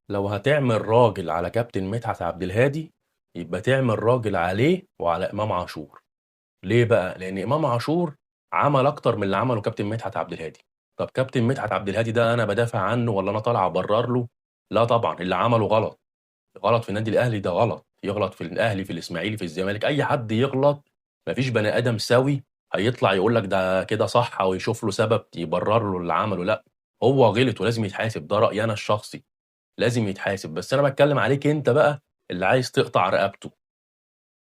لو هتعمل راجل على كابتن مدحت عبد الهادي يبقى تعمل راجل عليه وعلى امام عاشور. ليه بقى؟ لان امام عاشور عمل اكتر من اللي عمله كابتن مدحت عبد الهادي. طب كابتن مدحت عبد الهادي ده انا بدافع عنه ولا انا طالع ابرر له؟ لا طبعا، اللي عمله غلط. غلط في النادي الاهلي ده غلط، يغلط في الاهلي في الاسماعيلي في الزمالك، اي حد يغلط. مفيش بني ادم سوي هيطلع يقول لك ده كده صح او يشوف له سبب يبرر له اللي عمله. لا، هو غلط ولازم يتحاسب، ده رايي انا الشخصي. لازم يتحاسب، بس انا بتكلم عليك انت بقى اللي عايز تقطع رقبته.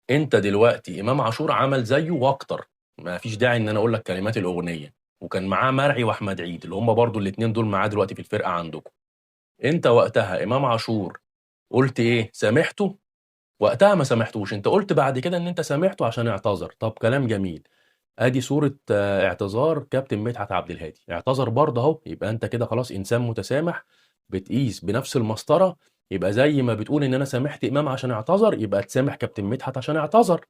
انت دلوقتي امام عاشور عمل زيه واكتر، ما فيش داعي ان انا اقول لك كلمات الاغنيه. وكان معاه مرعي واحمد عيد اللي هم برضو الاثنين دول معاه دلوقتي في الفرقه عندكم. انت وقتها امام عاشور قلت ايه؟ سامحته؟ وقتها ما سامحتوش، انت قلت بعد كده ان انت سامحته عشان اعتذر. طب كلام جميل. ادي صورة اعتذار كابتن مدحت عبد الهادي، اعتذر برضه اهو، يبقى انت كده خلاص انسان متسامح. بتقيس بنفس المسطرة. يبقى زي ما بتقول ان انا سامحت امام عشان اعتذر، يبقى تسامح كابتن مدحت عشان اعتذر.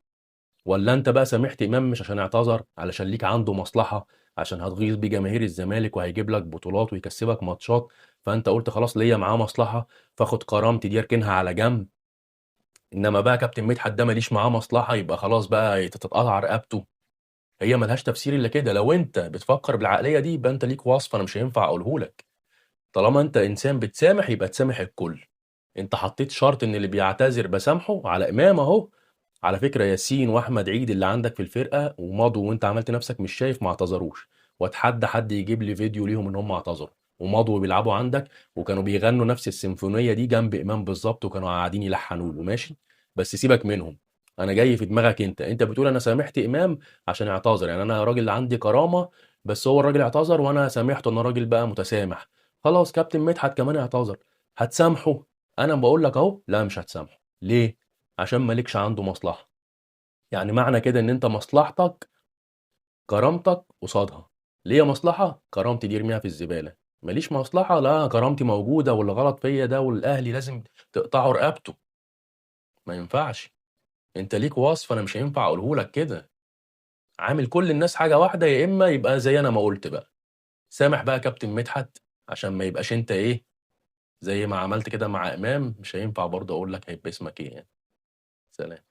ولا انت بقى سامحت امام مش عشان اعتذر، علشان ليك عنده مصلحة، عشان هتغيظ بيه جماهير الزمالك وهيجيب لك بطولات ويكسبك ماتشات، فانت قلت خلاص ليا معاه مصلحة، فاخد كرامتي دي اركنها على جنب. انما بقى كابتن مدحت ده ماليش معاه مصلحة، يبقى خلاص بقى تتقطع رقبته. هي ملهاش تفسير الا كده. لو انت بتفكر بالعقليه دي يبقى انت ليك وصف انا مش هينفع اقوله لك. طالما انت انسان بتسامح يبقى تسامح الكل. انت حطيت شرط ان اللي بيعتذر بسامحه على امام اهو. على فكره ياسين واحمد عيد اللي عندك في الفرقه ومضوا وانت عملت نفسك مش شايف ما اعتذروش. واتحدى حد يجيب لي فيديو ليهم ان هم اعتذروا ومضوا وبيلعبوا عندك، وكانوا بيغنوا نفس السيمفونيه دي جنب امام بالظبط، وكانوا قاعدين يلحنوا له ماشي. بس سيبك منهم. انا جاي في دماغك انت بتقول انا سامحت امام عشان اعتذر، يعني انا راجل عندي كرامه. بس هو الراجل اعتذر وانا سامحته، انا راجل بقى متسامح. خلاص كابتن مدحت كمان اعتذر، هتسامحه؟ انا بقول لك اهو لا مش هتسامحه. ليه؟ عشان مالكش عنده مصلحه. يعني معنى كده ان انت مصلحتك كرامتك قصادها. ليا مصلحه كرامتي دي ارميها في الزباله، ماليش مصلحه لا كرامتي موجوده، واللي غلط فيا ده والاهلي لازم تقطعوا رقبته. ما ينفعش. انت ليك وصف انا مش هينفع اقوله لك كده. عامل كل الناس حاجه واحده، يا اما يبقى زي انا ما قلت بقى. سامح بقى كابتن مدحت عشان ما يبقاش انت ايه زي ما عملت كده مع امام. مش هينفع برضه اقول لك هيبقى اسمك ايه يعني. سلام.